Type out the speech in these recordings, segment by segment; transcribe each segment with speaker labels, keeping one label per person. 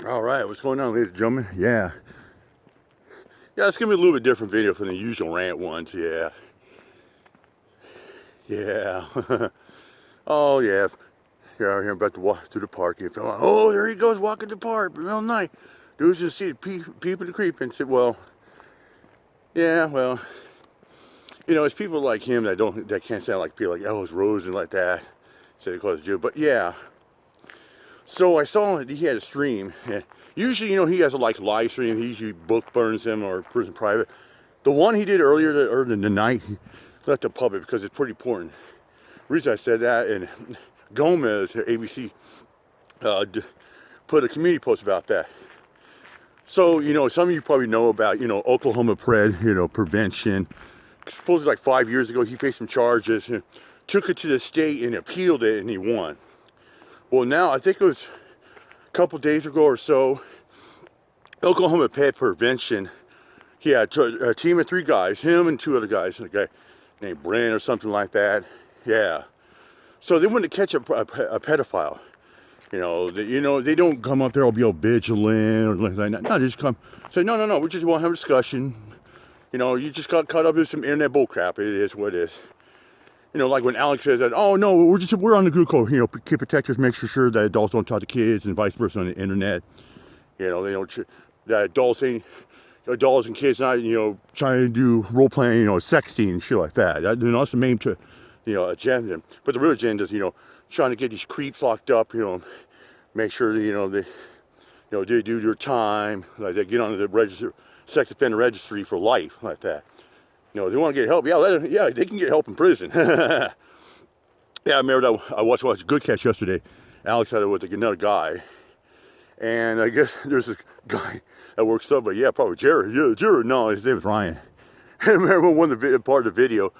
Speaker 1: All right, what's going on, ladies and gentlemen? Yeah, it's gonna be a little bit different video from the usual rant ones. Yeah. Oh yeah. Here about to walk through the park. And fell, oh, there he goes walking the park, middle of the night. Dudes just see people creeping. Said, well, yeah, well, it's people like him that can't sound like people like Ellis Rose and like that. Said it caused you, but yeah. So I saw that he had a stream. And usually, he has a live stream. He usually book burns him or prison private. The one he did earlier in the night, he left the public because it's pretty important. The reason I said that, and Gomez, ABC, put a community post about that. So, some of you probably know about, Oklahoma prevention. Supposedly like 5 years ago, he faced some charges, and took it to the state and appealed it, and he won. Well, now, I think it was a couple days ago or so, Oklahoma Pet Prevention, he had a team of 3 guys, him and 2 other guys, a guy named Brent or something like that. Yeah. So they wanted to catch a pedophile. They don't come up there all be all vigilant or like that. No, they just come say, no, we just want to have a discussion. You just got caught up in some internet bullcrap. It is what it is. Like when Alex says that, oh no, we're on the good code, kid protectors, make sure that adults don't talk to kids and vice versa on the internet. They don't, that adults and kids not, trying to do role playing, sexting and shit like that. That's the main agenda. But the real agenda is, trying to get these creeps locked up, make sure that, they do your time, like they get onto the sex offender registry for life, like that. They want to get help. Yeah, they can get help in prison. Yeah, I remember that I watched Good Catch yesterday. Alex had it with another guy, and I guess there's this guy that works up. But yeah, probably Jared. Yeah, Jared. No, his name is Ryan. I remember part of the video.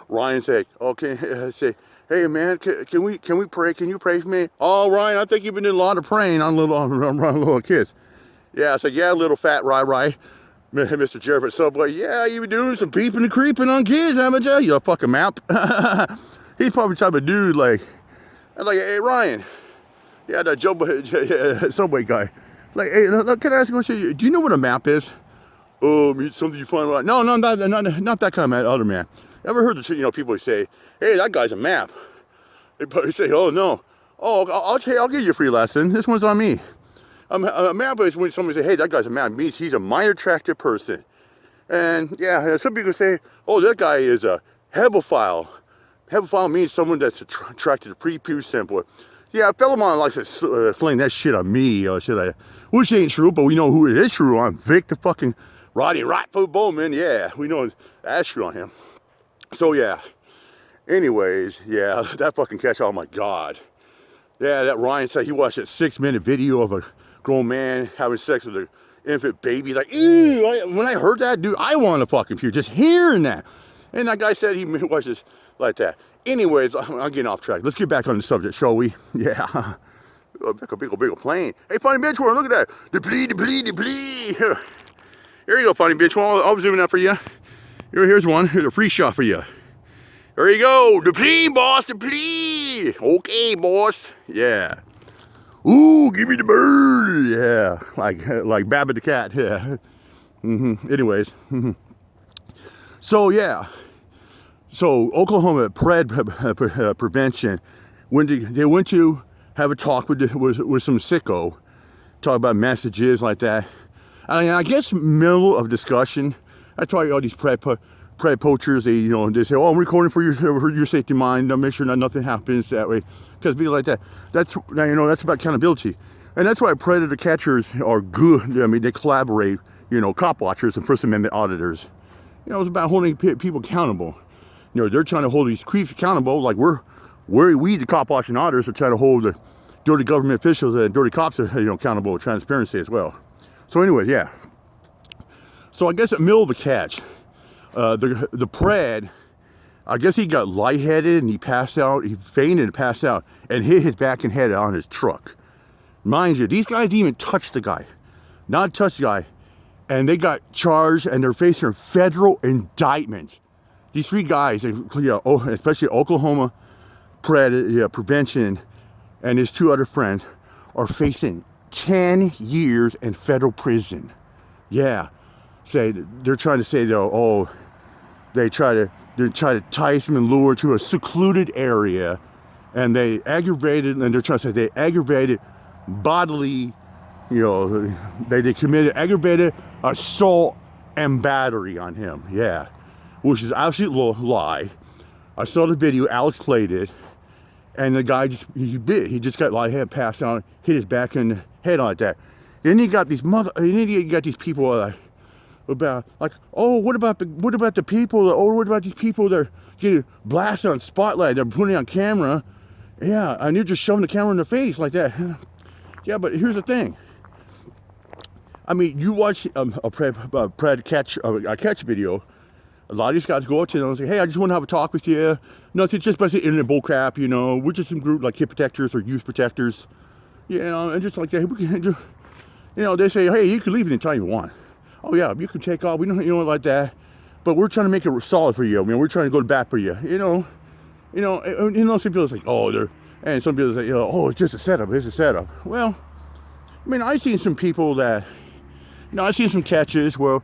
Speaker 1: Ryan said, "Okay, say, hey man, can we pray? Can you pray for me?" Oh, Ryan, I think you've been doing a lot of praying on little kids. Yeah, I said, yeah, little fat Rye. Mr. Jeopardy Subway, yeah, you been doing some peeping and creeping on kids, haven't you? You fucking mouth. He's probably the type of dude like, hey Ryan, yeah, that Subway guy. Like, hey, can I ask you a question? Do you know what a map is? Oh, something you find out? No, not that kind of man, other man. Ever heard the people say, hey, that guy's a map? They probably say, oh no, I'll give you a free lesson. This one's on me. A map is when somebody say, hey, that guy's a map. It means he's a minor attractive person. And yeah, some people say, oh, that guy is a hebephile. Hebephile means someone that's attracted to pre-pubescent sample. Yeah, a fellow man likes to fling that shit on me, which ain't true, but we know who it is true on. Vic the fucking Roddy Rightfoot Bowman. Yeah, we know that's true on him. So yeah, anyways, yeah, that fucking catch, oh my God. Yeah, that Ryan said he watched a 6-minute video of a grown man having sex with an infant baby. Like, ew, when I heard that, dude, I want to fucking puke just hearing that. And that guy said he watched this like that. Anyways, I'm getting off track. Let's get back on the subject, shall we? Yeah. Big plane. Hey, funny bitch, look at that. The plea. Here you go, funny bitch. I'll zoom out for you. Here's one. Here's a free shot for you. There you go. The plea, boss. The plea. Okay, boss. Yeah. Ooh, give me the bird. Yeah. Like Babbitt the cat. Yeah. Anyways. So, yeah. So, Oklahoma Prevention, they went to have a talk with some sicko, talk about messages like that. I guess middle of discussion, that's why all these pred poachers, they say, oh, I'm recording for your safety mind, I'll make sure that nothing happens that way. Because people like that, that's about accountability. And that's why predator catchers are good. I mean, they collaborate, Copwatchers and First Amendment auditors. It's about holding people accountable. They're trying to hold these creeps accountable, like we the Copwatching auditors, are trying to hold the dirty government officials and dirty cops accountable with transparency as well. So anyways, yeah. So I guess in the middle of the catch, the pred, I guess he got lightheaded and he passed out. He fainted and passed out and hit his back and head on his truck. Mind you, these guys didn't even touch the guy. Not touch the guy. And they got charged and they're facing a federal indictment. These 3 guys, especially Oklahoma Prevention and his 2 other friends, are facing 10 years in federal prison. Yeah. They're trying to say, though, oh, they try to entice him and lure to a secluded area, and they're trying to say they aggravated bodily, they committed aggravated assault and battery on him. Yeah, which is absolute lie. I saw the video. Alex played it, and the guy he just got like head passed out, hit his back and head like that. Then you got these people about like, oh, what about the people? Oh, what about these people that are getting blasted on spotlight? They're putting it on camera. Yeah, and you're just shoving the camera in their face like that. Yeah, but here's the thing. I mean, you watch a catch video. A lot of these guys go up to them and say, hey, I just want to have a talk with you. No, it's just basically internet bull crap, We're just some group like kid protectors or youth protectors. And just like that, we can, they say, hey, you can leave anytime you want. Oh yeah, you can take off. We don't, like that. But we're trying to make it solid for you. We're trying to go to bat for you. Some people say, oh, and some people say, oh, it's just a setup. It's a setup. Well, I've seen some people that, I've seen some catches where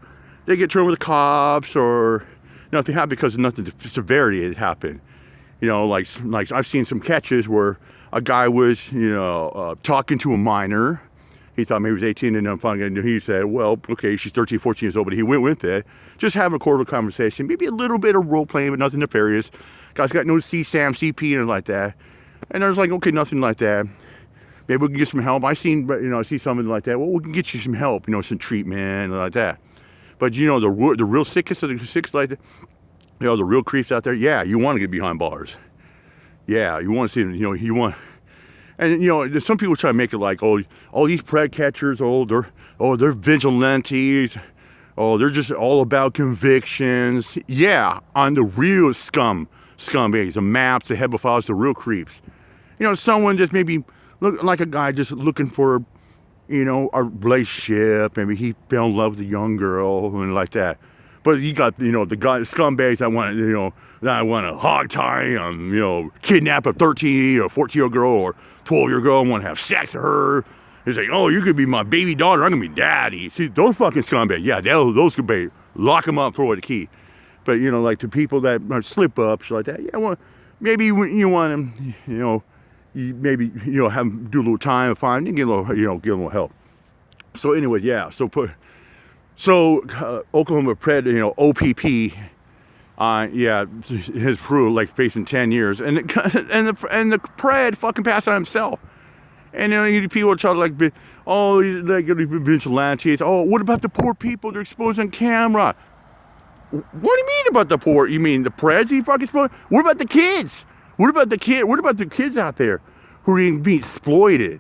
Speaker 1: they get turned with the cops or nothing happened because of nothing severity had happened. Like I've seen some catches where a guy was, talking to a minor. He thought maybe he was 18, and then finally he said, well, okay, she's 13, 14 years old, but he went with it. Just having a cordial conversation, maybe a little bit of role playing, but nothing nefarious. Guy's got no CSAM, CP, and like that. And I was like, okay, nothing like that. Maybe we can get some help. I see something like that. Well, we can get you some help, some treatment and like that. But the real sickest of the sick like that, the real creeps out there. Yeah, you want to get behind bars. Yeah, you want to see them. You want. And some people try to make it like, oh, all these pred catchers, they're vigilantes, they're just all about convictions. Yeah, on the real scumbags, the maps, the hebophiles, the real creeps. Someone just maybe look like a guy just looking for, a relationship. Maybe he fell in love with a young girl and like that. But you got, the scumbags that want to hog tie, kidnap a 13 or 14-year-old girl or 12-year-old girl and want to have sex with her. He's like, oh, you could be my baby daughter. I'm going to be daddy. See, those fucking scumbags, yeah, those could be, lock them up, throw away the key. But, like the people that slip ups like that, yeah, well, maybe you want them, maybe, have them do a little time and find, and get a little help. So anyways, yeah, Oklahoma Pred, OPP, his crew like facing 10 years, and the Pred fucking passed on himself. And people try to like, oh, he's like vigilantes. Oh, what about the poor people they're exposed on camera? What do you mean about the poor? You mean the Preds he fucking exposed? What about the kids? What about the kids out there who are being exploited?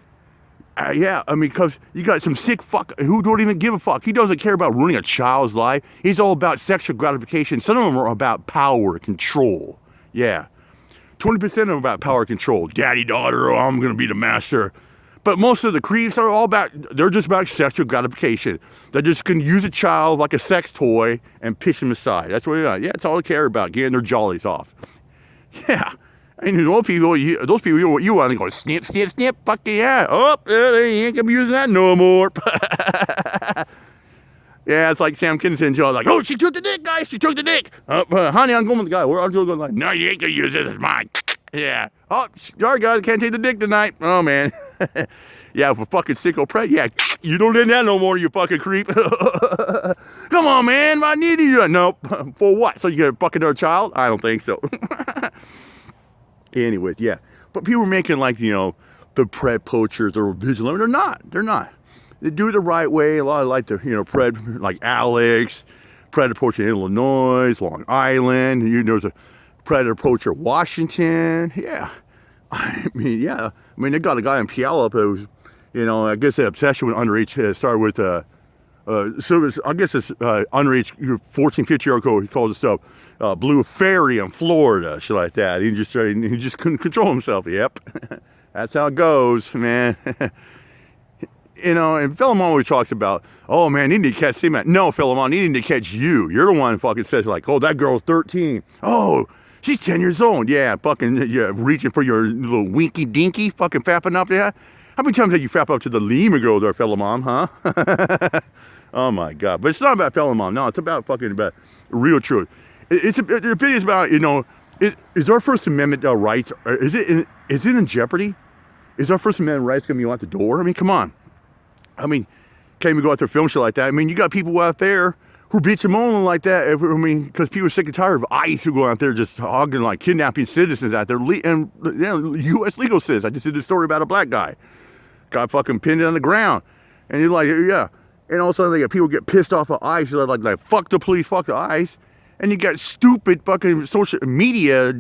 Speaker 1: Because you got some sick fuck who don't even give a fuck. He doesn't care about ruining a child's life. He's all about sexual gratification. Some of them are about power, control. Yeah. 20% of them are about power control. Daddy, daughter, I'm going to be the master. But most of the creeps are they're just about sexual gratification. They're just going to use a child like a sex toy and push them aside. That's what they're doing. Yeah, that's all they care about, getting their jollies off. Yeah. And those people you want to go snip, snip, snip, fuck yeah. Oh, they ain't going to be using that no more. Yeah, it's like Sam Kinison Joe, like, oh, she took the dick, guys, she took the dick. Honey, I'm going with the guy. I'm going like, no, you ain't going to use this, it's mine. Yeah. Oh, sorry, guys, I can't take the dick tonight. Oh, man. Yeah, for fucking sicko Pred, yeah, you don't need that no more, you fucking creep. Come on, man, I need you. Nope. For what? So you get a fucking another child? I don't think so. Anyways, yeah. But people are making like, the Pred poachers or vigilant. They're not. They do it the right way. A lot of like the, Pred, like Alex, Predator poacher in Illinois, Long Island. There's a Predator poacher Washington. Yeah. They got a guy in Puyallup who's, I guess the obsession with underage started with, service. I guess it's underage 14, 15-year-old girl. He calls himself Blue Fairy in Florida, shit like that. He just couldn't control himself. Yep, that's how it goes, man. And Philemon always talks about, oh man, he need to catch him. No, Philemon, he need to catch you. You're the one who fucking says like, oh, that girl's 13. Oh, she's 10 years old. Yeah, fucking reaching for your little winky dinky, fucking fapping up there. How many times have you fapped up to the Lima girl there, fella mom, huh? Oh my God. But it's not about fella mom. No, it's about fucking about real truth. The video is about, is our First Amendment rights, is it in jeopardy? Is our First Amendment rights going to be out the door? I mean, come on. I mean, can't even go out there film shit like that. I mean, you got people out there who bitch and moan like that. I mean, because people are sick and tired of ICE who go out there just hogging, like kidnapping citizens out there. And U.S. legal citizens. I just did a story about a black guy. Got fucking pinned on the ground. And you're like, yeah. And all of a sudden, people get pissed off of ICE. They're like, fuck the police, fuck the ICE. And you got stupid fucking social media,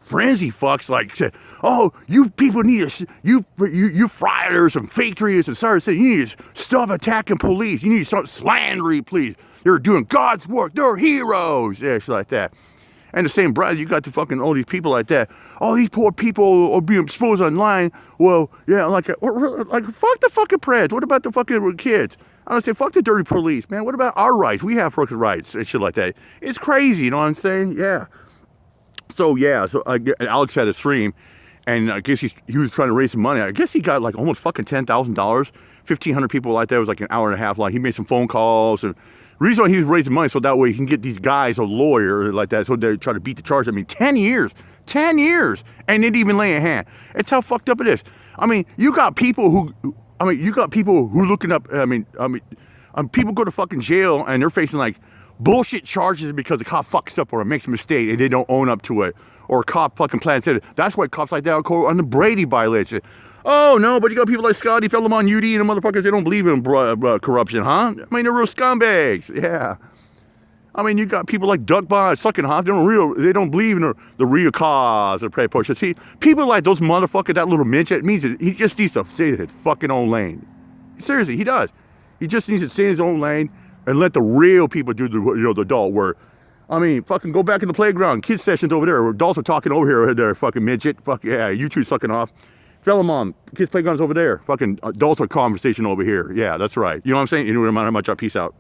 Speaker 1: frenzy fucks like, oh, you people need to, you friars and patriots and sorry, you need to stop attacking police. You need to start slandering police. They're doing God's work. They're heroes. Yeah, shit like that. And the same brother, you got the fucking all these people like that. All these poor people are being exposed online. Well, yeah, like fuck the fucking press. What about the fucking kids? I would say, fuck the dirty police, man. What about our rights? We have fucking rights and shit like that. It's crazy, you know what I'm saying? Yeah. So Alex had a stream, and I guess he was trying to raise some money. I guess he got like almost fucking $10,000. 1,500 people like that. It was like an hour and a half long. He made some phone calls, and the reason why he was raising money so that way he can get these guys a lawyer like that, so they try to beat the charge. I mean, 10 years, and they didn't even lay a hand. It's how fucked up it is. I mean, you got people who looking up. People go to fucking jail and they're facing like bullshit charges because the cop fucks up or makes a mistake and they don't own up to it, or a cop fucking plans it. That's why cops like that are called on the Brady violation. Oh no, but you got people like Scotty, Philemon, UD, and the motherfuckers. They don't believe in corruption, huh? I mean, they're real scumbags. Yeah. I mean, you got people like Duckbot, Sucking Hot. They don't believe in the real cause of prey push. See, people like those motherfuckers, that little midget, means he just needs to stay in his fucking own lane. Seriously, he does. He just needs to stay in his own lane and let the real people do the adult work. I mean, fucking go back in the playground. Kids sessions over there. Adults are talking over here. They're fucking midget. Fuck yeah, you two sucking off. Fella mom, kids playground's over there. Fucking adults are conversation over here. Yeah, that's right. You know what I'm saying? You know what I'm talking about? Peace out.